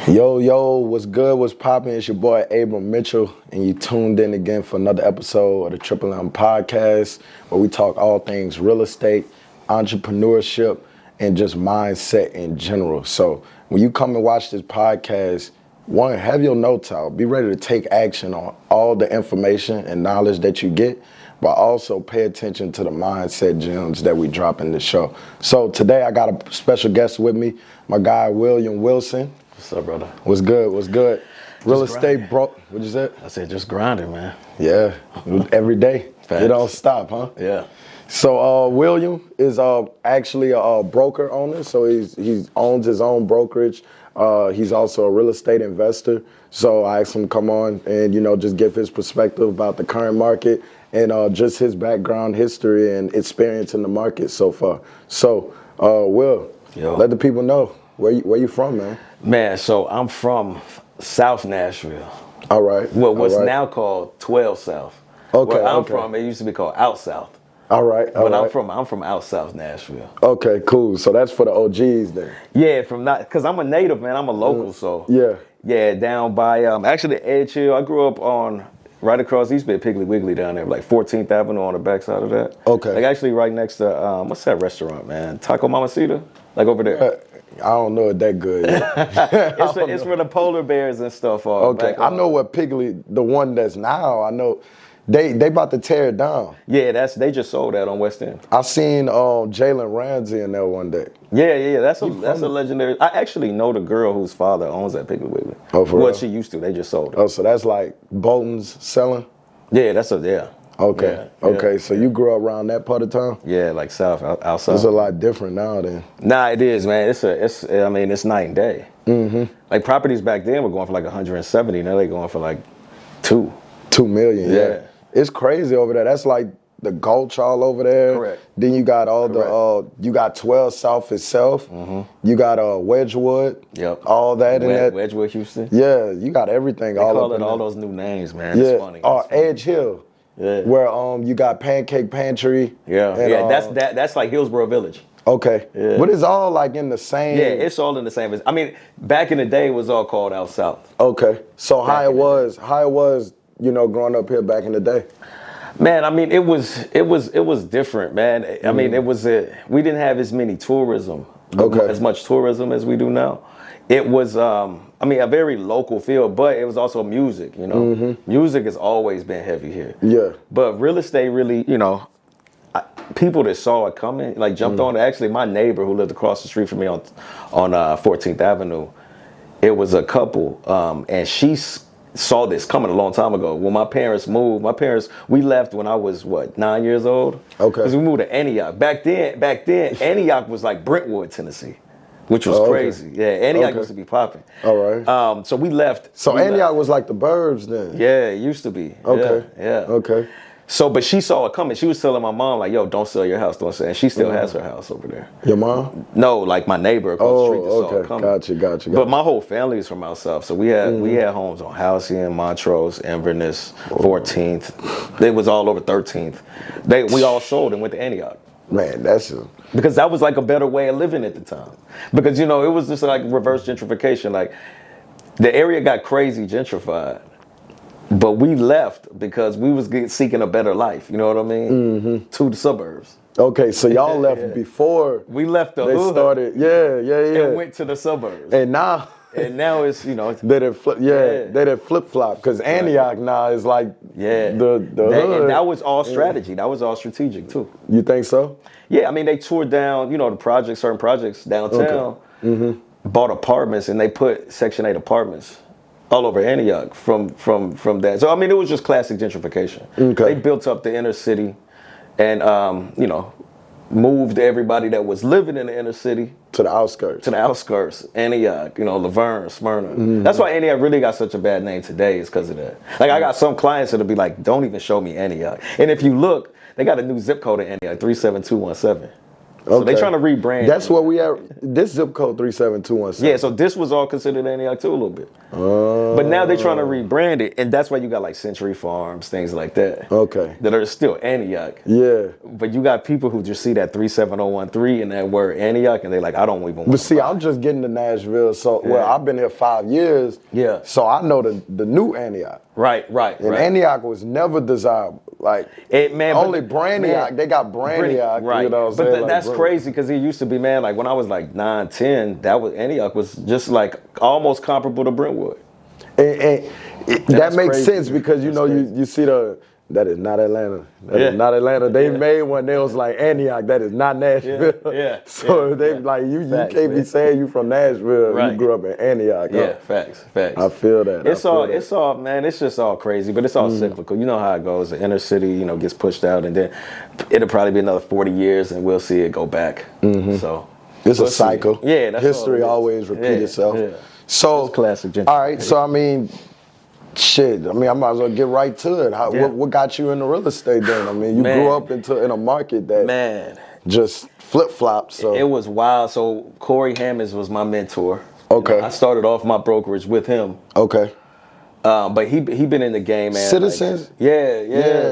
Yo, what's good? What's poppin'? It's your boy Abram Mitchell, and you tuned in again for another episode of the Triple M Podcast, where we talk all things real estate, entrepreneurship, and just mindset in general. So when you come and watch this podcast, one, have your notes out. Be ready to take action on all the information and knowledge that you get, but also pay attention to the mindset gems that we drop in the show. So today I got a special guest with me, my guy William Wilson. What's up, brother? What's good? What's good? Real estate broke. What'd you say? I said just grinding, man. Yeah, every day. Facts. It don't stop, huh? Yeah. So William is actually a broker owner. So he owns his own brokerage. He's also a real estate investor. So I asked him to come on and just give his perspective about the current market and just his background, history, and experience in the market so far. So Will, let the people know where you from, man. Man, so I'm from South Nashville. All right. Well, what's now called 12 South. Okay. Where I'm from, it used to be called Out South. All right. But I'm from Out South Nashville. Okay, cool. So that's for the OGs then. Yeah, because I'm a native, man. I'm a local, so. Yeah, down by, actually Edge Hill. I grew up right across, used to be a Piggly Wiggly down there, like 14th Avenue on the backside of that. Okay. Like actually right next to, what's that restaurant, man? Taco Mamacita? Like over there. I don't know it that good. It's where the polar bears and stuff are. Okay, I know what Piggly, the one that's now, I know they about to tear it down. Yeah, they just sold that on West End. I seen Jalen Ramsey in there one day. Yeah, that's a legendary. I actually know the girl whose father owns that Piggly Wiggly. Oh, for real? She used to. They just sold it. Oh, so that's like Bolton's selling? Yeah, Okay. Yeah, okay. So you grew up around that part of town? Yeah, like South, outside. It's a lot different now then. Nah, it is, man. It's night and day. Mm-hmm. Like properties back then were going for like 170. Now they're going for like 2 million. Yeah. It's crazy over there. That's like the Gulch all over there. Correct. Then you got you got 12 South itself. Mm-hmm. You got Wedgwood. Yep. All that in that. Wedgwood, Houston. Yeah, you got everything. They call it all those new names, man. Yeah. It's funny. Edge Hill. Yeah. Where you got Pancake Pantry. Yeah. And, that's like Hillsborough Village. Okay. Yeah. But it's all like in the same. Yeah, it's all in the same. I mean, back in the day, it was all called Out South. Okay. So how it was, growing up here back in the day? Man, I mean, it was different, man. I mean, we didn't have as many tourism, as much tourism as we do now. It was, a very local feel, but it was also music, Mm-hmm. Music has always been heavy here. Yeah. But real estate really, people that saw it coming, like jumped on it. Actually, my neighbor who lived across the street from me on 14th Avenue, it was a couple, and she saw this coming a long time ago. When my parents moved, we left when I was 9 years old. Okay. Because we moved to Antioch. Back then, Antioch was like Brentwood, Tennessee, which was crazy. Yeah, Antioch used to be popping. All right. So we left. So Antioch was like the burbs then? Yeah, it used to be. Okay. Yeah. Okay. So, but she saw it coming. She was telling my mom, like, yo, don't sell your house. Don't sell. And she still has her house over there. Your mom? No, like my neighbor across the street that saw it coming. Gotcha. But my whole family is from out south. So we had homes on Halcyon, Montrose, Inverness, 14th. They was all over 13th. We all sold and went to Antioch. Man, because that was like a better way of living at the time. Because, it was just like reverse gentrification. Like the area got crazy gentrified. But we left because we was seeking a better life, you know what I mean? Mm-hmm. To the suburbs. Okay, so y'all left before we left the they hood. Started. Yeah. And went to the suburbs. And now it's they did flip flop because Antioch now is like the hood. And that was all strategy. That was all strategic too. You think so? Yeah, I mean they toured down, certain projects downtown, bought apartments, and they put Section 8 apartments all over Antioch from that. So I mean, it was just classic gentrification. Okay. They built up the inner city, and moved everybody that was living in the inner city to the outskirts. Antioch, Laverne, Smyrna. Mm-hmm. That's why Antioch really got such a bad name today, is because of that. Like I got some clients that'll be like, don't even show me Antioch. And if you look, they got a new zip code in Antioch, 37217. So they trying to rebrand. That's what we have. This zip code 37217. Yeah, so this was all considered Antioch too a little bit. But now they're trying to rebrand it, and that's why you got like Century Farms, things like that. Okay. That are still Antioch. Yeah. But you got people who just see that 37013 and that word Antioch, and they like, I don't even want But see, I'm just getting to Nashville, so well, I've been here 5 years. Yeah. So I know the new Antioch. Right. And Antioch was never desirable. Like only Brandioch, they got Brandioch. Right. You know what I'm but saying? That's crazy because it used to be, man, like when I was like 9, 10, that was Antioch was just like almost comparable to Brentwood. And that makes crazy. sense because you know you see that is not Atlanta. That is not Atlanta. They made one that was like Antioch. That is not Nashville. Yeah. So they like you Facts, can't man. be saying you from Nashville. Right. You grew up in Antioch. Yeah, facts. I feel that. It's all, man, it's just all crazy, but it's all cyclical. You know how it goes. The inner city, gets pushed out, and then it'll probably be another 40 years, and we'll see it go back. So It's we'll a cycle. See. Yeah, that's history all it is. always repeats itself. Yeah. So It's classic gentrification. all right. So I mean, shit. I mean, I might as well get right to it. What got you into real estate then? I mean, you grew up in a market that just flip flops. So it was wild. So Corey Hammonds was my mentor. Okay. I started off my brokerage with him. Okay. But he been in the game, man. Citizens? Yeah. Yeah.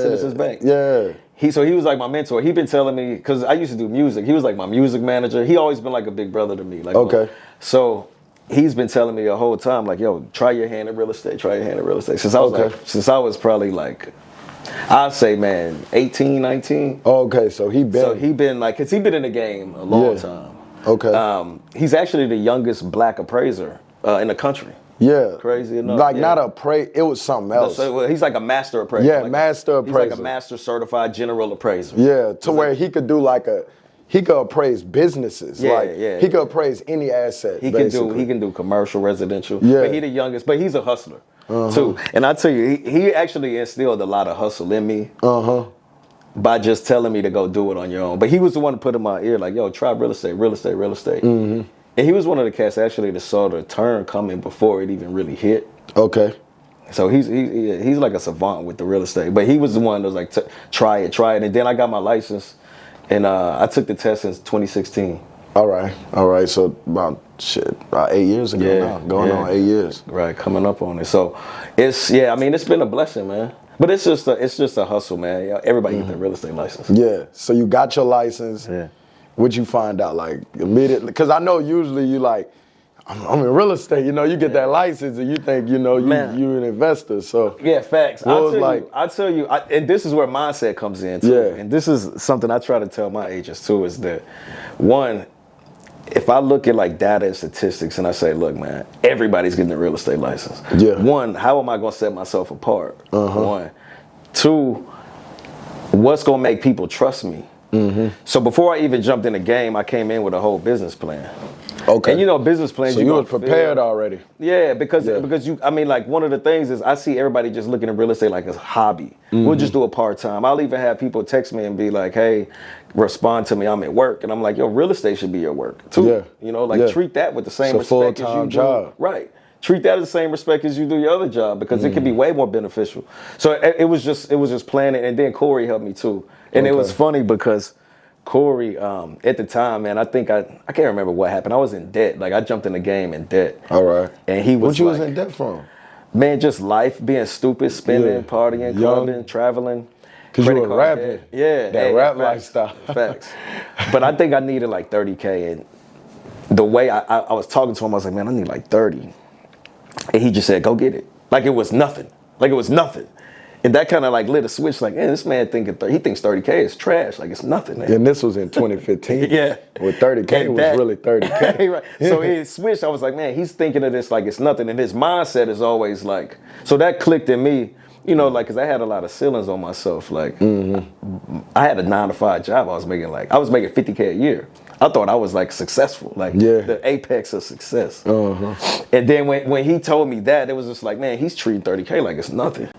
Citizens Bank. Yeah. So he was like my mentor. He been telling me, because I used to do music. He was like my music manager. He always been like a big brother to me. Like, Okay. So he's been telling me the whole time, like, yo, try your hand at real estate. Since I was since I was probably like, I'd say, man, 18, 19. Okay, so he been like, cause he been in the game a long time. Okay. He's actually the youngest black appraiser in the country. Yeah. Crazy enough. Like yeah. not it was something else. So, he's like a master appraiser. Yeah, like master appraiser. He's like a master certified general appraiser. Yeah, to where he could do he could appraise businesses. Yeah. He could appraise any asset. He can do commercial, residential. Yeah. But he the youngest, but he's a hustler too. And I tell you, he actually instilled a lot of hustle in me. By just telling me to go do it on your own. But he was the one to put in my ear, like, yo, try real estate. And he was one of the cats actually that saw the turn coming before it even really hit. Okay. So he's like a savant with the real estate. But he was the one that was like, try it. And then I got my license, and I took the test in 2016. All right. So about 8 years ago now. Going on 8 years. Right, coming up on it. So it's been a blessing, man. But it's just a hustle, man. Everybody get their real estate license. Yeah. So you got your license. Yeah. What'd you find out like immediately? Because I know usually you like, I'm in real estate. You get that license and you think you an investor. So yeah, facts. I'll tell you, and this is where mindset comes in too. Yeah. And this is something I try to tell my agents too, is that one, if I look at like data and statistics and I say, look, man, everybody's getting a real estate license. Yeah. One, how am I going to set myself apart? One. Two, what's going to make people trust me? So before I even jumped in the game, I came in with a whole business plan. Okay. And business plans. So you was prepared already. Yeah, because one of the things is I see everybody just looking at real estate like a hobby. We'll just do it part-time. I'll even have people text me and be like, hey, respond to me, I'm at work. And I'm like, yo, real estate should be your work too. Yeah. Treat that with the same It's a respect as full-time you do. job. Right. Treat that as the same respect as you do your other job, because it can be way more beneficial. So it was just planning, and then Corey helped me too. And it was funny because Corey, at the time, man, I think I can't remember what happened. I was in debt. Like I jumped in the game in debt. All right. And he was What you was in debt from? Man, just life, being stupid, spending, partying, clubbing, traveling. Because you were rapping. Debt. Yeah. That rap lifestyle. Facts. But I think I needed like 30K. And the way I was talking to him, I was like, man, I need like 30. And he just said, go get it. Like it was nothing. And that kind of like lit a switch. Like, man, this man he thinks 30K is trash. Like it's nothing. Man. And this was in 2015. Yeah. With 30K, it was really 30K. Right. So he switched. I was like, man, he's thinking of this like it's nothing. And his mindset is always like, so that clicked in me, because I had a lot of ceilings on myself. Like I had a 9-to-5 job. I was making 50K a year. I thought I was like successful, the apex of success. And then when he told me that, it was just like, man, he's treating 30K like it's nothing.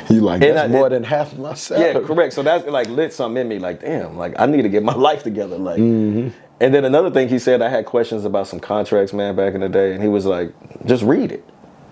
You like, that's more than half my salary. Yeah, correct. So that's like lit something in me, like, damn, like I need to get my life together. Like, and then another thing he said, I had questions about some contracts, man, back in the day, and he was like, just read it.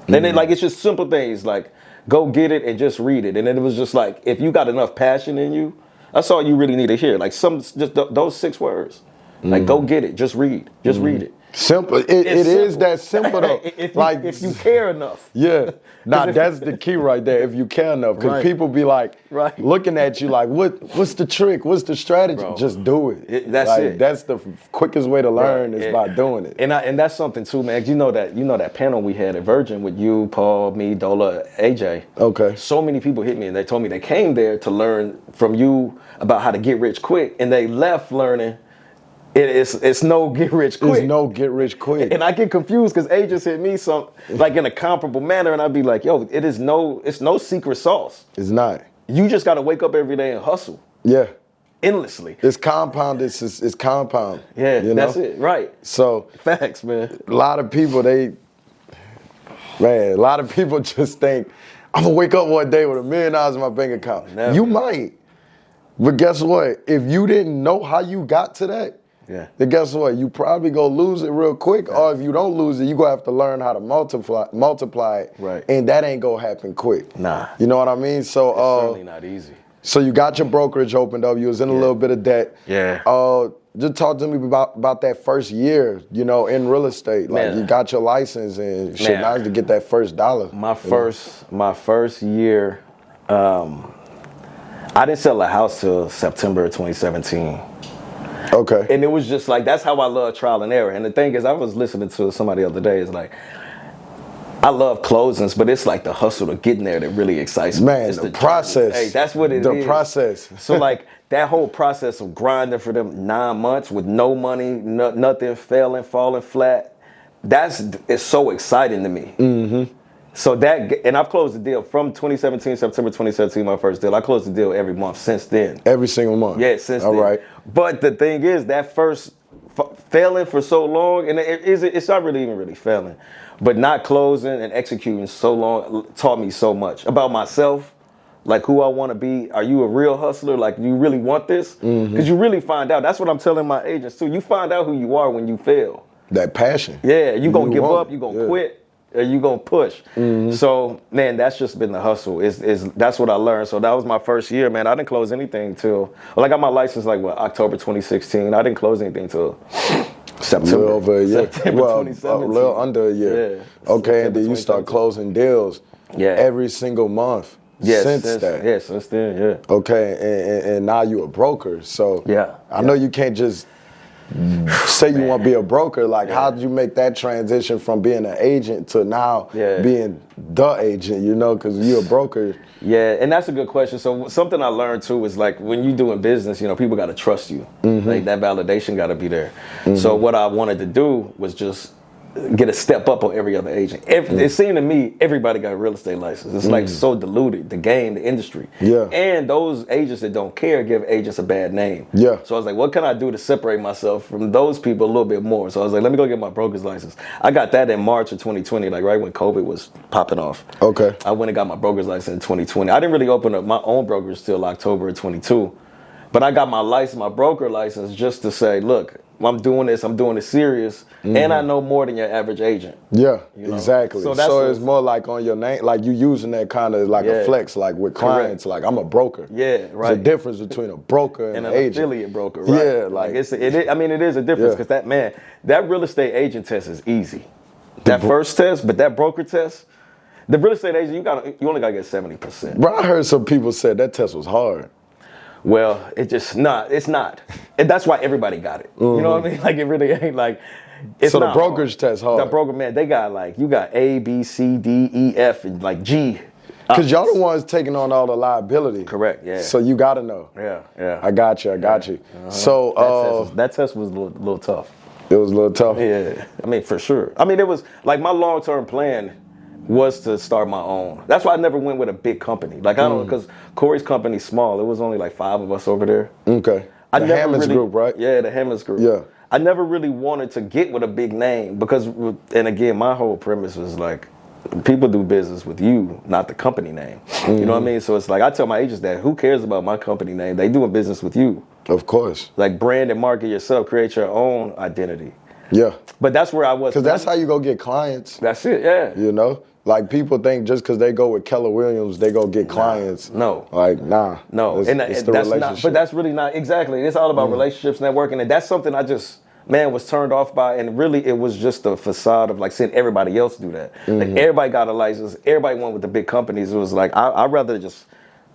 And then it's just simple things like, go get it and just read it. And then it was just like, if you got enough passion in you, That's all you really need to hear. Like those 6 words. Like go get it. Just read. Just read it. Simple. It is that simple though. if you care enough. Yeah. Nah, that's the key right there. If you care enough, because Right. people be like Right. looking at you like, what's the trick? What's the strategy? Bro. Just do it. That's like, it. That's the quickest way to learn is by doing it. And that's something too, man. You know that panel we had at Virgin with you, Paul, me, Dola, AJ. Okay. So many people hit me and they told me they came there to learn from you about how to get rich quick, and they left learning. It's no get rich quick. There's no get rich quick. And I get confused because agents hit me like in a comparable manner, and I'd be like, "Yo, it's no secret sauce. It's not. You just got to wake up every day and hustle Yeah. endlessly." It's compound. It's compound. Yeah, you know? that's it. Right. So Facts, man. a lot of people a lot of people just think I'm gonna wake up one day with $1 million in my bank account. Never. You might, but guess what? If you didn't know how you got to that, then guess what? You probably gonna lose it real quick. Or if you don't lose it, you gonna have to learn how to multiply it. Right. And that ain't gonna happen quick. Nah. You know what I mean? So Certainly not easy. so you got your brokerage opened up. You was in a little bit of debt. Yeah. Just talk to me about that first year, in real estate. Like Man. you got your license and shit. Man. Now to get that first dollar. My first year, I didn't sell a house till September of 2017. Okay. And it was just like, that's how I love trial and error. And the thing is, I was listening to somebody the other day, is like, I love closings, but it's like the hustle to getting there that really excites me. Man, It's the journey. process. Hey, that's what it is. The process. So like that whole process of grinding for them 9 months with no money, nothing, failing, falling flat, it's so exciting to me. Mm-hmm. So and I've closed the deal from September 2017, my first deal. I closed the deal every month since then. Every single month. Yeah, since All then. right. But the thing is, that first failing for so long, and it's not really even really failing, but not closing and executing so long taught me so much about myself, like who I want to be. Are you a real hustler? Like, do you really want this? Because you really find out. That's what I'm telling my agents too. You find out who you are when you fail. That passion. Yeah, you gonna give want up, it. you gonna Yeah. quit, or you gonna push. So man, that's just been the hustle. That's what I learned. So that was my first year, man. I didn't close anything till I got my license October 2016. I didn't close anything till September. A little over a year. September Well, a 2017. little under a year. Yeah. Okay, and September then you start 2017. closing deals every single month since that. Yeah, since then, yeah. Okay, and now you a broker. So Yeah. I know you can't just say you want to be a broker. Like, how did you make that transition from being an agent to now being the agent, because you're a broker? Yeah, and that's a good question. So something I learned too is like when you're doing business, people got to trust you. Like that validation got to be there. So what I wanted to do was just get a step up on every other agent. It seemed to me everybody got a real estate license. It's like so diluted, the game, the industry. Yeah. And those agents that don't care give agents a bad name. Yeah. So I was like, what can I do to separate myself from those people a little bit more? So I was like, let me go get my broker's license. I got that in March of 2020, like right when COVID was popping off. Okay. I went and got my broker's license in 2020. I didn't really open up my own brokerage till October of 22. But I got my broker license just to say, look, I'm doing this serious, and I know more than your average agent. Yeah, exactly. So So it's more like on your name, like you using that kind of like a flex, like with clients, like I'm a broker. Yeah, right. There's a difference between a broker and And an an agent. affiliate broker, right? Yeah, like it is a difference because that real estate agent test is easy. That first test, but that broker test, the real estate agent, you only gotta get 70%. Bro, I heard some people say that test was hard. Well, it's not. And that's why everybody got it. You know what I mean? Like it really ain't like. It's So the not brokerage test hard. The broker, man, they got you got A, B, C, D, E, F, and G. Because y'all the ones taking on all the liability. Correct, yeah. So you got to know. Yeah. I got you. So that test was a little tough. it was a little tough. Yeah, I mean, for sure. I mean, it was like my long-term plan was to start my own. That's why I never went with a big company. Like, I don't, because Corey's company's small. It was only like 5 of us over there. Okay. I The never Hammonds really, group, right? Yeah, the Hammonds group. Yeah. I never really wanted to get with a big name because, and again, my whole premise was like, people do business with you, not the company name. You know what I mean? So it's like, I tell my agents that, who cares about my company name? They doing business with you. Of course. Like, brand and market yourself, create your own identity. Yeah. But that's where I was. Because that's how you go get clients. That's it, yeah. You know, Like people think just because they go with Keller Williams, they go get clients. No. Like nah. No, It's and the that's relationship. not. But that's really not exactly. It's all about relationships, networking, and that's something I just was turned off by. And really, it was just a facade of like seeing everybody else do that. Like everybody got a license, everybody went with the big companies. It was like I'd rather just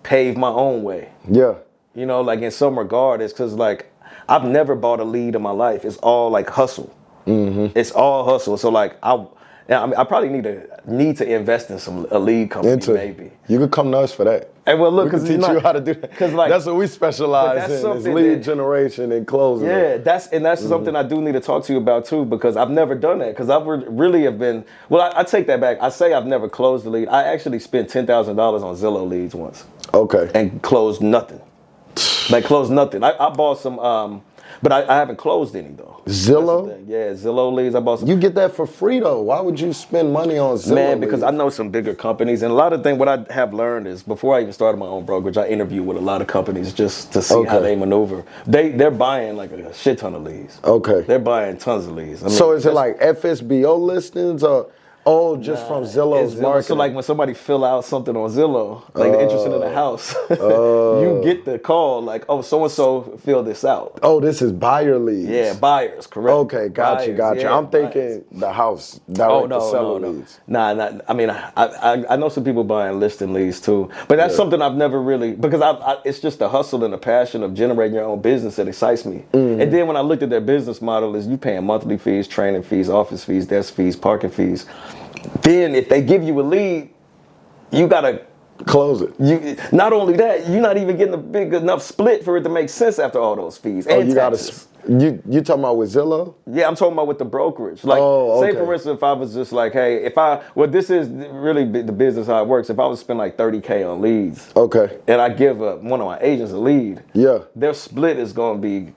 pave my own way. Yeah. You know, like in some regard, it's because like I've never bought a lead in my life. It's all like hustle. It's all hustle. So like I probably need to invest in a lead company maybe. You could come to us for that. Hey, well, look, we can teach you how to do that. Because like, that's what we specialize in, is lead generation and closing. Yeah, that's something I do need to talk to you about too, because I've never done that. Because I really have been. Well, I take that back. I say I've never closed a lead. I actually spent $10,000 on Zillow leads once. Okay. And closed nothing. Like closed nothing. I bought some. But I haven't closed any though. Zillow? Yeah, Zillow leads. I bought some. You get that for free though. Why would you spend money on Zillow? Man, because I know some bigger companies, and a lot of things. What I have learned is before I even started my own brokerage, I interviewed with a lot of companies just to see how they maneuver. They're buying like a shit ton of leads. Okay. They're buying tons of leads. I mean, so is it like FSBO listings or? Oh, just from Zillow's marketing. So like when somebody fill out something on Zillow, like they're interested in a house, you get the call like, oh, so-and-so fill this out. Oh, this is buyer leads. Yeah, buyers, correct. Okay, got you. Yeah, I'm thinking the house, direct to seller leads. Nah, I mean, I know some people buying listing leads too, but that's something I've never really, because it's just the hustle and the passion of generating your own business that excites me. And then when I looked at their business model, is you paying monthly fees, training fees, office fees, desk fees, parking fees. Then if they give you a lead, you gotta close it. You not only that, you're not even getting a big enough split for it to make sense after all those fees and you taxes. You talking about with Zillow? Yeah, I'm talking about with the brokerage. Like, say for instance, if I was just like, hey, this is really the business how it works. If I was to spend like $30K on leads, okay, and I give one of my agents a lead, their split is going to be,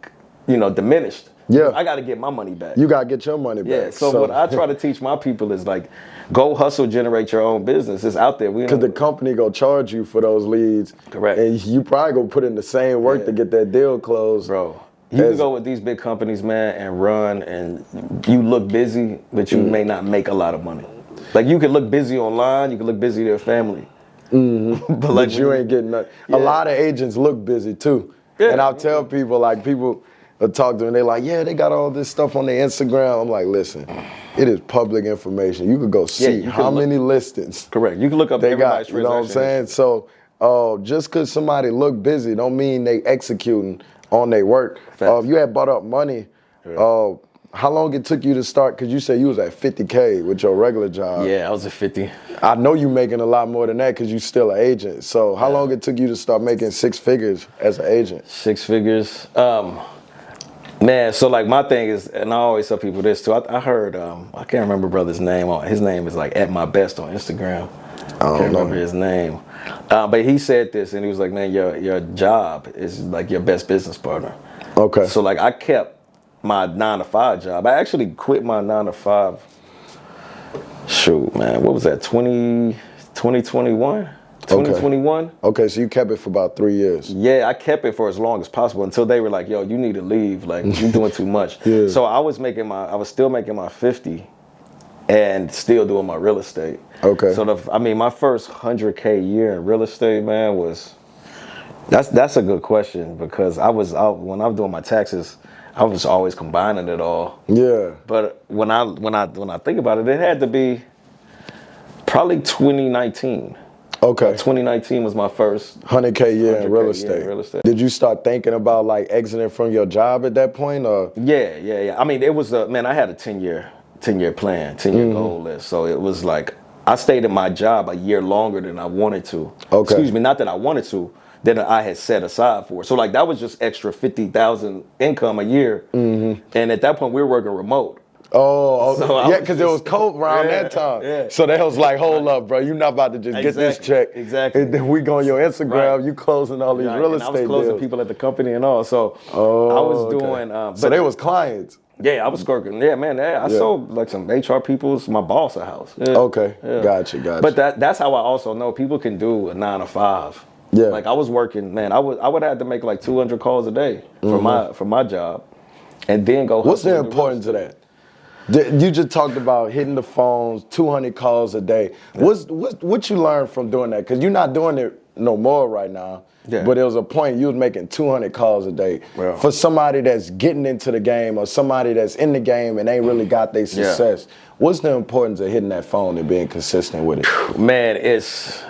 diminished. Yeah, I got to get my money back. You got to get your money back. Yeah. So what I try to teach my people is like, go hustle, generate your own business. It's out there. Because the company go charge you for those leads. Correct. And you probably go put in the same work to get that deal closed. Bro, you can go with these big companies, man, and run, and you look busy, but you may not make a lot of money. Like you can look busy online, you can look busy to your family. But you ain't getting nothing. A lot of agents look busy too. Yeah. And I'll tell people, like people will talk to them, and they're like, yeah, they got all this stuff on their Instagram. I'm like, listen, it is public information. You could go see how many listings. Correct. You can look up they got. You know what I'm saying? So just because somebody look busy don't mean they executing on their work. If you had bought up money, how long it took you to start? Because you said you was at 50K with your regular job. Yeah, I was at 50. I know you making a lot more than that because you still an agent. So how long it took you to start making 6 figures as an agent? 6 figures. Man, so like my thing is, and I always tell people this too. I heard, I can't remember brother's name. His name is like At My Best on Instagram. I can't remember his name. But he said this, and he was like, man, your job is like your best business partner. Okay. So like I kept my 9-to-5 job. I actually quit my 9-to-5. Shoot, man, what was that? 2021? 2021. Okay, so you kept it for about 3 years. Yeah, I kept it for as long as possible until they were like, yo, you need to leave. Like, you're doing too much. Yeah. So I was still making my 50 and still doing my real estate. Okay. So my first 100K a year in real estate, man, that's a good question because when I was doing my taxes, I was always combining it all. Yeah. But when I think about it, it had to be probably 2019. Okay. 2019 was my first 100K a year in real estate. Did you start thinking about like exiting from your job at that point, or? Yeah. I mean, it was I had a 10-year plan, 10-year goal list. So it was like I stayed at my job a year longer than I wanted to. Okay. Excuse me, not that I wanted to, that I had set aside for. So like that was just extra 50,000 income a year. Mm-hmm. And at that point we were working remote. Oh, so yeah, because it was cold around that time. Yeah. So they was like, hold up, bro, you're not about to just get this check. Exactly. And then we go on your Instagram, you closing all these real estate deals. I was closing people at the company and all. So I was doing. So they was clients. Yeah, I was working. Yeah, man. I sold like some HR people's, my boss a house. Yeah. Okay, gotcha. But that's how I also know people can do a 9-to-5. Yeah. Like I was working, man. I would have to make like 200 calls a day for my job, and then go. What's the importance of that? You just talked about hitting the phones, 200 calls a day. Yeah. What you learned from doing that? Because you're not doing it no more right now. Yeah. But there was a point you was making 200 calls a day. Well, for somebody that's getting into the game or somebody that's in the game and ain't really got their success. Yeah. What's the importance of hitting that phone and being consistent with it? Man, it's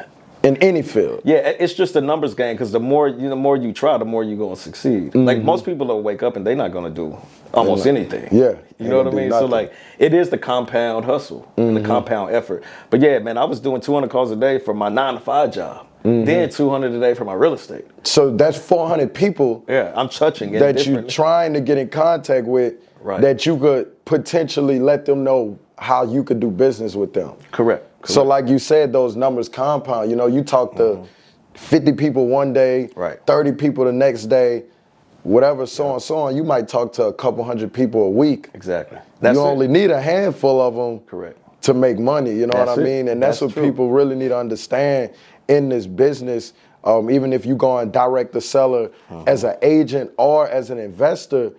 in any field. Yeah, it's just a numbers game because the more you try, the more you're gonna succeed. Mm-hmm. Like most people will wake up and they're not gonna do almost anything. Yeah. You know what I mean? Nothing. So like it is the compound hustle, and the compound effort. But yeah, man, I was doing 200 calls a day for my 9-to-5 job. Then 200 a day for my real estate. So that's 400 people. Yeah, I'm touching it that you're trying to get in contact with. Right. That you could potentially let them know how you could do business with them. Correct. So like you said, those numbers compound. You know, you talk to 50 people one day, 30 people the next day, whatever, so on, so on. You might talk to a couple hundred people a week. Exactly. You only need a handful of them to make money. You know what I mean? And that's what people really need to understand in this business. Even if you go and direct the seller as an agent or as an investor,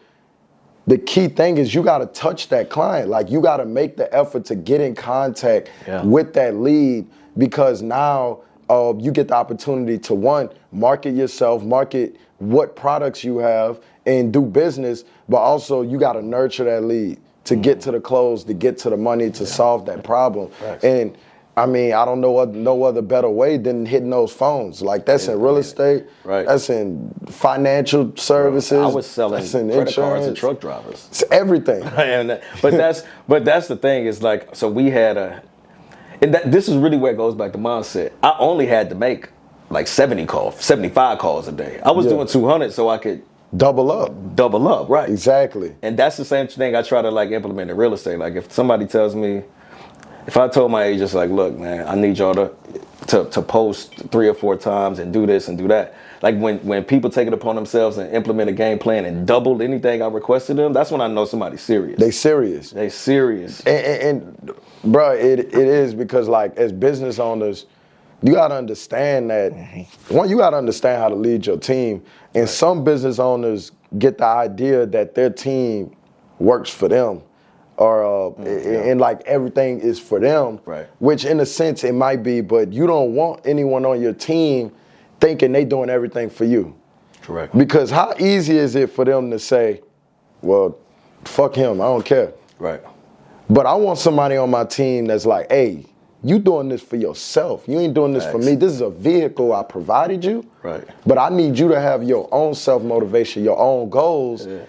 the key thing is you got to touch that client. Like you got to make the effort to get in contact with that lead, because now you get the opportunity to, one, market yourself, market what products you have and do business, but also you got to nurture that lead to get to the close, to get to the money, to solve that problem. Right. And I mean, I don't know no other better way than hitting those phones. Like that's in real estate, that's in financial services. I was selling credit cards to truck drivers. It's everything. but that's the thing is like, so we had this is really where it goes back to mindset. I only had to make like 75 calls a day. I was doing 200 so I could double up, right? Exactly. And that's the same thing I try to like implement in real estate. Like if somebody tells me, if I told my agents like, look, man, I need y'all to post 3 or 4 times and do this and do that. Like when people take it upon themselves and implement a game plan and double anything I requested them, that's when I know somebody's serious. They serious. And bro, it is, because like as business owners, you gotta understand that one, you gotta understand how to lead your team. And some business owners get the idea that their team works for them. Or and like everything is for them, which in a sense it might be, but you don't want anyone on your team thinking they doing everything for you. Correct. Because how easy is it for them to say, well, fuck him, I don't care. Right. But I want somebody on my team that's like, hey, you doing this for yourself. You ain't doing this for me. This is a vehicle I provided you. Right. But I need you to have your own self-motivation, your own goals. Yeah.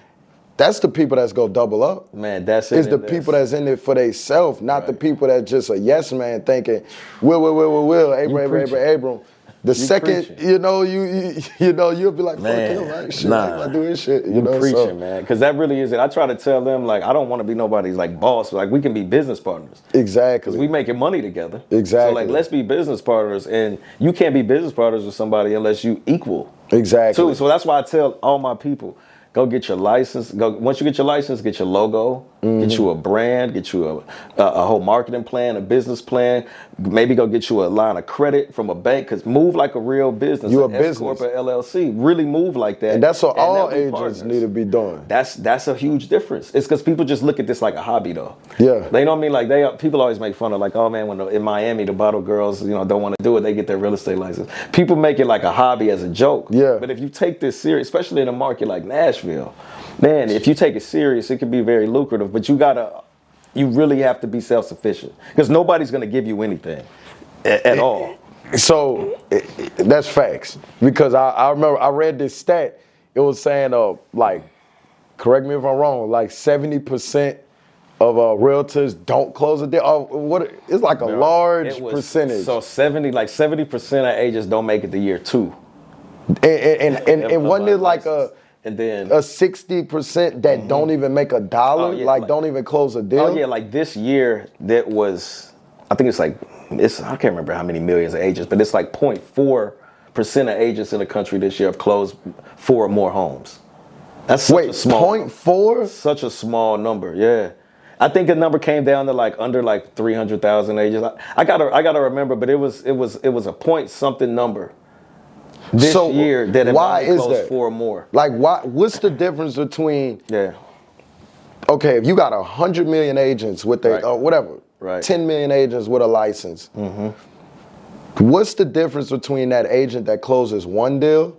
That's the people that's gonna double up. Man, that's it. It's the people that's in it for themselves, not the people that just a yes man thinking, will, Abram. The second, preaching. You'll be like, fuck him, right? Shit, I do this shit. You know, preaching, man. Because that really is it. I try to tell them, like, I don't want to be nobody's like boss. Like, we can be business partners. Exactly. Because we making money together. Exactly. So like, let's be business partners. And you can't be business partners with somebody unless you equal. Exactly. So that's why I tell all my people, go get your license. Once you get your license, get your logo, get you a brand, get you a whole marketing plan, a business plan. Maybe go get you a line of credit from a bank. Because move like a real business. You're a business. S-Corp or LLC. Really move like that. And that's what all agents need to be doing. That's a huge difference. It's because people just look at this like a hobby, though. Yeah. They know what I mean? Like people always make fun of like, oh man, when in Miami the bottle girls don't want to do it, they get their real estate license. People make it like a hobby as a joke. Yeah. But if you take this serious, especially in a market like Nashville, man, if you take it serious, it can be very lucrative. But you really have to be self-sufficient, because nobody's going to give you anything at all. So that's facts. Because I remember I read this stat. It was saying, like, correct me if I'm wrong, like 70% of realtors don't close a deal. It's like a large percentage. So 70% of agents don't make it to year 2. And wasn't it like and then a 60% that don't even make a dollar, don't even close a deal? Oh yeah, like this year that was, I think I can't remember how many millions of agents, but it's like 0.4% of agents in the country this year have closed 4 or more homes. That's such a small 0.4? Such a small number, yeah. I think the number came down to like under like 300,000 agents. I gotta remember, but it was a point something number this year that have only closed 4 or more. Like what's the difference between okay, if you got 100 million agents with a, Right. or whatever, Right. 10 million agents with a license, what's the difference between that agent that closes one deal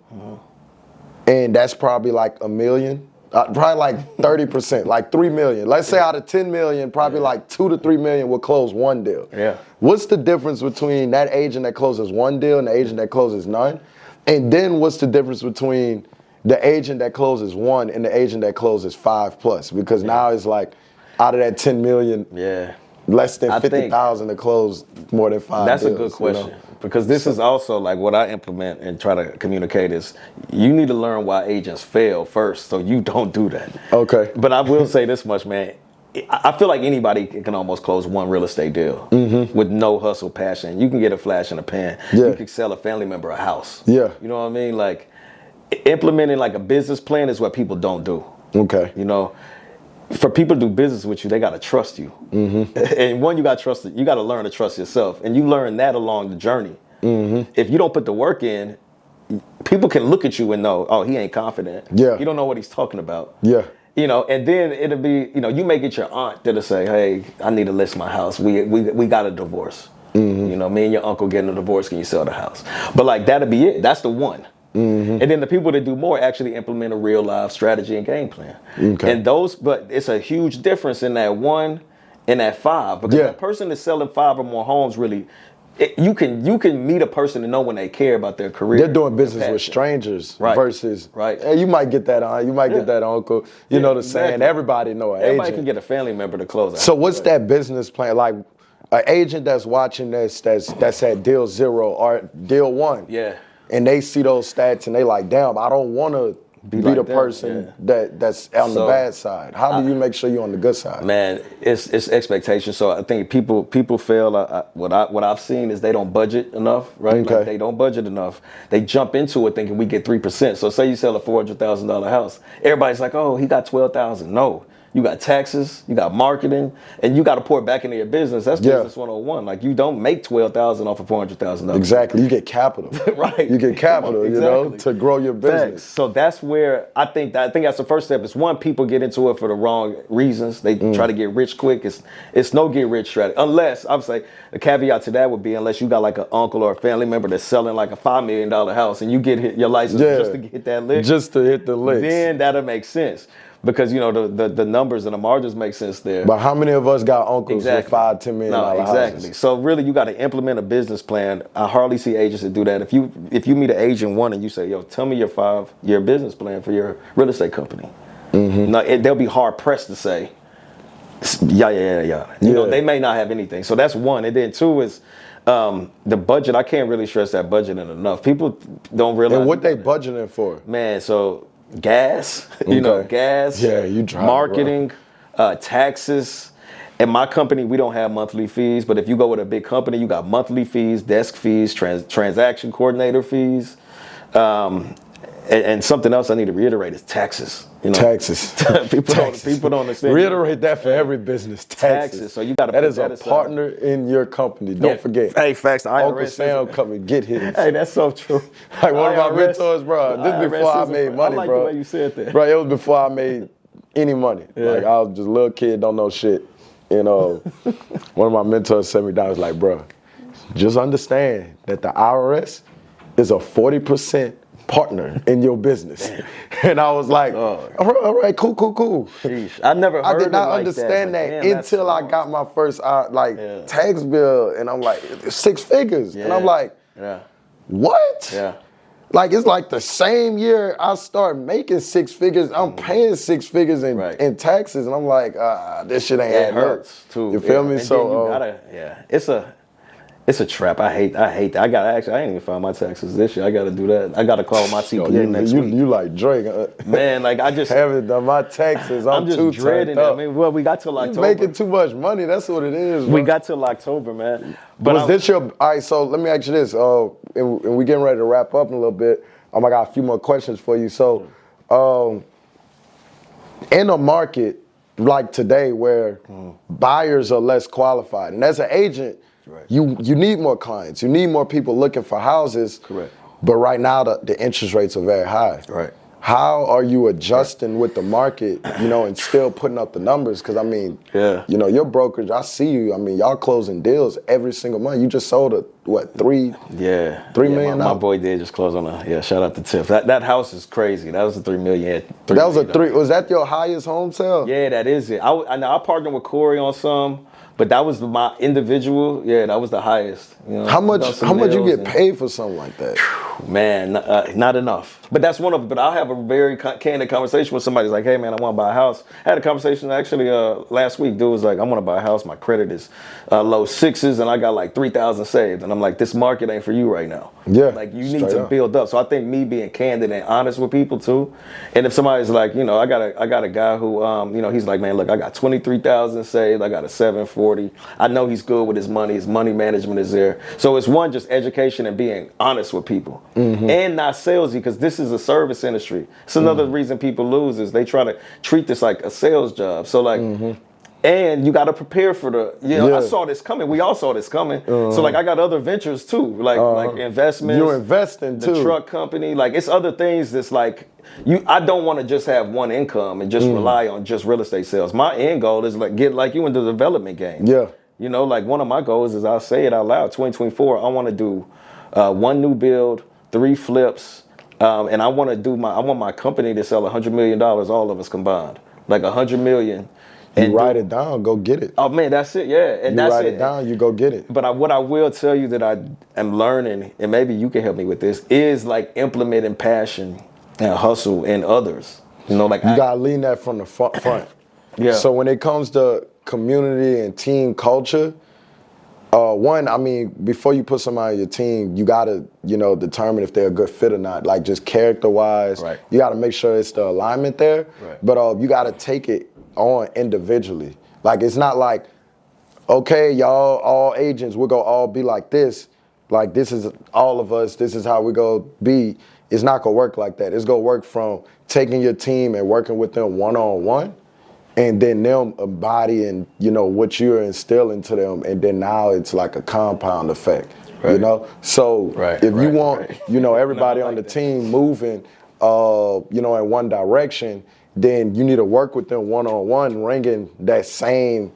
and that's probably like $1 million? Probably like 30%, like 3 million. Let's say out of 10 million, probably like 2 to 3 million will close one deal. Yeah. What's the difference between that agent that closes one deal and the agent that closes none? And then what's the difference between the agent that closes one and the agent that closes 5+? Because now it's like out of that 10 million, Yeah. less than I think 50,000 to close more than 5 That's deals. a good you question. know? Because this is also like what I implement and try to communicate is you need to learn why agents fail first so you don't do that. Okay. But I will say this much, man. I feel like anybody can almost close one real estate deal with no hustle, passion. You can get a flash in a pan. Yeah. You can sell a family member a house. Yeah. You know what I mean? Like implementing like a business plan is what people don't do. Okay. You know, for people to do business with you, they got to trust you. And one, you got to trust it. You got to learn to trust yourself. And you learn that along the journey. If you don't put the work in, people can look at you and know, oh, he ain't confident. Yeah. You don't know what he's talking about. Yeah. You know, and then it'll be, you know, you may get your aunt that'll say, hey, I need to list my house. We got a divorce. You know, me and your uncle getting a divorce, can you sell the house? But like, that'll be it. That's the one. And then the people that do more actually implement a real life strategy and game plan. Okay. And those, but it's a huge difference in that 1 and that 5. Because Yeah. a person that's selling 5 or more homes really, you can meet a person and know when they care about their career. They're doing business and with passion. strangers Right. versus, Right. hey, you might get that aunt, you might get that uncle. You know the saying, exactly. everybody know an Everybody agent. can get a family member to close out. So what's that business plan? Like an agent that's watching this, that's at deal 0 or deal 1. Yeah. And they see those stats and they like, damn, I don't want to be like the them, person yeah. that's on the So, bad side. How do you make sure you're on the good side? Man, it's expectation. So I think people fail. What I've seen is they don't budget enough, right? Okay. Like they don't budget enough. They jump into it thinking we get 3%. So say you sell a $400,000 house, everybody's like, oh, he got 12,000. No, you got taxes, you got marketing, and you got to pour it back into your business. That's Yeah. business 101. Like you don't make 12,000 off of $400,000. Exactly. You get capital. Right. You get capital, you know, Exactly. to grow your Facts. business. So that's where I think that's the first step. Is one, people get into it for the wrong reasons. They try to get rich quick. It's no get rich strategy. Unless, I would say, the caveat to that would be unless you got like an uncle or a family member that's selling like a $5 million house and you get your license Yeah. just to get that lick. Just to hit the licks. Then that'll make sense. Because you know the numbers and the margins make sense there. But how many of us got uncles with $5, $10 million exactly. houses? So really, you got to implement a business plan. I hardly see agents that do that. If you meet an agent 1 and you say, "Yo, tell me your 5-year business plan for your real estate company," now they'll be hard pressed to say, "Yeah." You know, they may not have anything. So that's 1. And then 2 is the budget. I can't really stress that budgeting enough. People don't realize. And what they budgeting for? Man, so gas, you know, gas, Yeah, you drive, marketing, taxes. In my company, we don't have monthly fees, but if you go with a big company, you got monthly fees, desk fees, transaction coordinator fees. And something else I need to reiterate is taxes. You know, Taxes. people don't understand. Reiterate that for every business. Taxes. So you got to That put is that a aside. partner in your company. Don't forget. Hey, facts. The Uncle IRS Sam coming get his. Hey, that's so true. Like one of my IRS mentors, bro. This IRS before I is a- made money, I like bro. the way you said that. Bro, it was before I made any money. Like I was just a little kid, don't know shit. You know, one of my mentors sat me down. Was like, bro, just understand that the IRS is a 40% partner in your business. And I was like, all right, cool. Sheesh. I never heard I did it not like understand that, Damn, that's until I wrong. got my first tax bill, and I'm like, 6 figures, and I'm like, yeah. what? Yeah. Like it's like the same year I start making 6 figures, I'm paying 6 figures in taxes, and I'm like, this shit ain't It adding up. hurts too. You feel me? And So then you gotta, it's a trap. I hate that. I ain't even filed my taxes this year. I gotta do that. I gotta call my CPA next week. you like Drake? Man, like I just Haven't done my taxes. I'm just too dreading turned it. up. I mean, well, we got till You October. making too much money. That's what it is. We bro. got till October, man. But Was this your? All right, so let me ask you this. And we getting ready to wrap up in a little bit. I got a few more questions for you. So, in a market like today where buyers are less qualified, and as an agent, you need more clients. You need more people looking for houses. Correct. But right now, the interest rates are very high. Right. How are you adjusting with the market, and still putting up the numbers? Because, I mean, your brokerage, I see you. I mean, y'all closing deals every single month. You just sold $3 million? My boy did just close on shout out to Tiff. That house is crazy. That was a $3 million. Was that your highest home sale? Yeah, that is it. I partnered with Corey on some, but that was my individual. Yeah, that was the highest. How much you get paid for something like that? Man, not enough. But that's one of them. But I'll have a very candid conversation with somebody. Like, hey, man, I want to buy a house. I had a conversation actually last week. Dude was like, I want to buy a house. My credit is low sixes, and I got like 3,000 saved. And I'm like, this market ain't for you right now. Yeah. Like, you need to build up. So I think me being candid and honest with people too. And if somebody's like, I got a guy who, he's like, man, look, I got 23,000 saved. I got a 740. I know he's good with his money. His money management is there. So it's one, just education and being honest with people. And not salesy, because this is a service industry. It's another reason people lose is they try to treat this like a sales job. So like, and you got to prepare for I saw this coming. We all saw this coming. So like, I got other ventures too, like investments. You're investing too. The truck company, like it's other things that's like, I don't want to just have one income and just rely on just real estate sales. My end goal is like get like you into the development game. Yeah. Like one of my goals is, I'll say it out loud, 2024, I want to do 1 new build, 3 flips, and I want my company to sell $100 million, all of us combined, like $100 million. And write it down, go get it. Oh man, that's it, yeah. And you write it down, you go get it. But what I will tell you that I am learning, and maybe you can help me with this, is like implementing passion and hustle in others. Like you gotta lean that from the front. Yeah. So when it comes to community and team culture, one, I mean, before you put somebody on your team, you gotta, determine if they're a good fit or not. Like just character-wise, right. You gotta make sure it's the alignment there. Right. But you gotta take it on individually. Like it's not like, okay, y'all, all agents, we're gonna all be like this. Like this is all of us. This is how we go be. It's not gonna work like that. It's gonna work from taking your team and working with them one-on-one. And then them embodying, what you're instilling to them, and then now it's like a compound effect, So if you want, everybody on the team moving, in one direction, then you need to work with them one-on-one, ringing that same,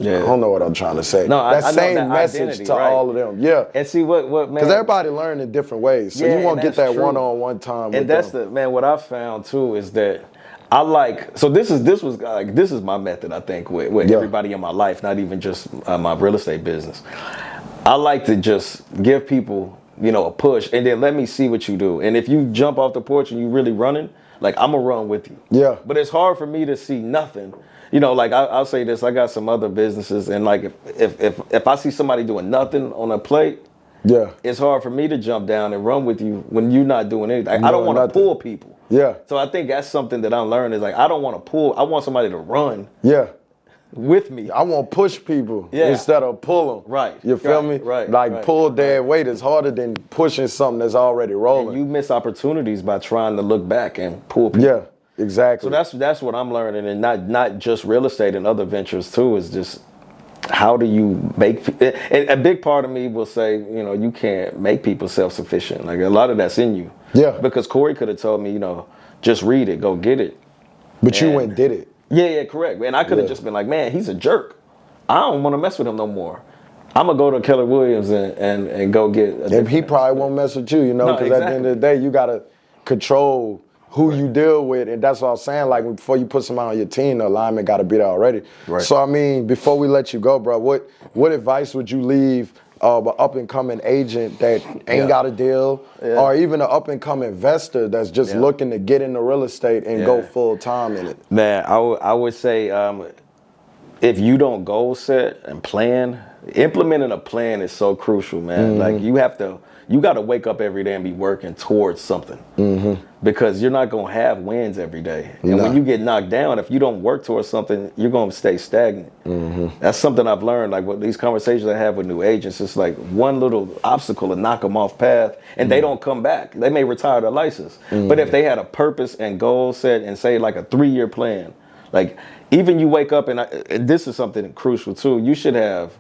I don't know what I'm trying to say. No, that I same know that message identity, to all of them. Yeah. And see what man. Because everybody learn in different ways. So you want to get that true. one-on-one time. And that's what I found too is that I like, so this is my method, I think, with everybody in my life, not even just my real estate business. I like to just give people, a push, and then let me see what you do. And if you jump off the porch and you really running, like I'm gonna run with you. Yeah. But it's hard for me to see nothing. Like I'll say this, I got some other businesses, and like if I see somebody doing nothing on a plate, it's hard for me to jump down and run with you when you're not doing anything. I don't want to pull people. Yeah. So I think that's something that I'm learning is like, I don't want to pull. I want somebody to run. Yeah. With me. I want to push people instead of pull them. Right. You feel me? Right. Like pull dead weight is harder than pushing something that's already rolling. And you miss opportunities by trying to look back and pull people. Yeah, exactly. So that's what I'm learning, and not just real estate and other ventures too, is just how do you make, and a big part of me will say, you can't make people self-sufficient. Like a lot of that's in you. Yeah. Because Corey could have told me, just read it, go get it. But you went and did it. Yeah, correct. And I could have just been like, man, he's a jerk. I don't want to mess with him no more. I'm going to go to Keller Williams and go get a And he probably won't mess with you, because at the end of the day, you got to control who you deal with. And that's what I'm saying. Like, before you put somebody on your team, the alignment got to be there already. Right. So, I mean, before we let you go, bro, what advice would you leave an up-and-coming agent that ain't got a deal, or even an up-and-coming investor that's just looking to get into real estate and go full-time in it? Man, I would say if you don't goal set and plan, implementing a plan is so crucial, man. Like you got to wake up every day and be working towards something, because you're not gonna have wins every day. And when you get knocked down, if you don't work towards something, you're gonna stay stagnant. That's something I've learned. Like with these conversations I have with new agents, it's like one little obstacle to knock them off path, and they don't come back. They may retire their license, but if they had a purpose and goal set and say like a 3-year plan, like even you wake up and this is something crucial too. You should have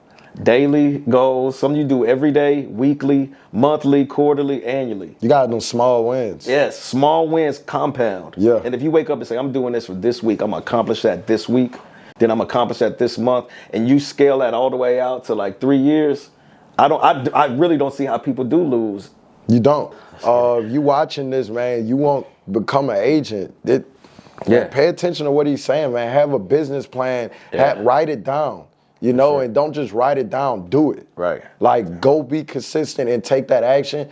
daily goals. Some you do every day, weekly, monthly, quarterly, annually. You got them small wins. Yes, small wins compound. Yeah. And if you wake up and say, I'm doing this for this week, I'm gonna accomplish that this week, then I'm gonna accomplish that this month, and you scale that all the way out to like 3 years, I really don't see how people do lose. You don't. You watching this, man, you won't become an agent. Pay attention to what he's saying, man. Have a business plan. Write it down. You know, and don't just write it down, do it. Right. Like, go be consistent and take that action,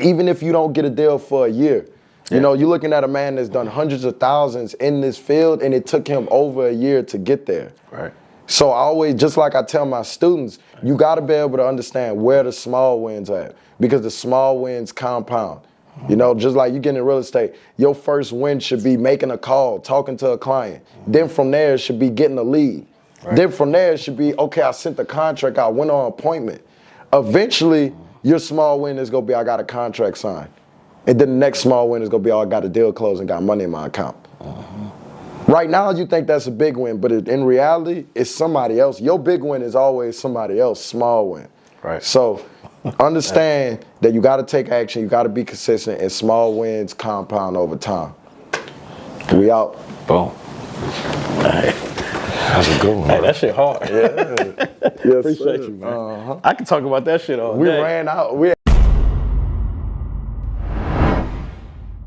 even if you don't get a deal for a year. You know, you're looking at a man that's done hundreds of thousands in this field, and it took him over a year to get there. Right. So I always, just like I tell my students, you got to be able to understand where the small wins at, because the small wins compound. You know, just like you get in real estate, your first win should be making a call, talking to a client. Then from there, it should be getting a lead. Right. Then from there, it should be, okay, I sent the contract, I went on appointment. Eventually, your small win is going to be, I got a contract signed. And then the next small win is going to be, oh, I got a deal closed and got money in my account. Right now, you think that's a big win, but in reality, it's somebody else. Your big win is always somebody else's small win. Right. So understand that you got to take action, you got to be consistent, and small wins compound over time. We out. Boom. That's a good one. Hey, that shit hard. Yes, Appreciate you, man. I can talk about that shit all day. We ran out.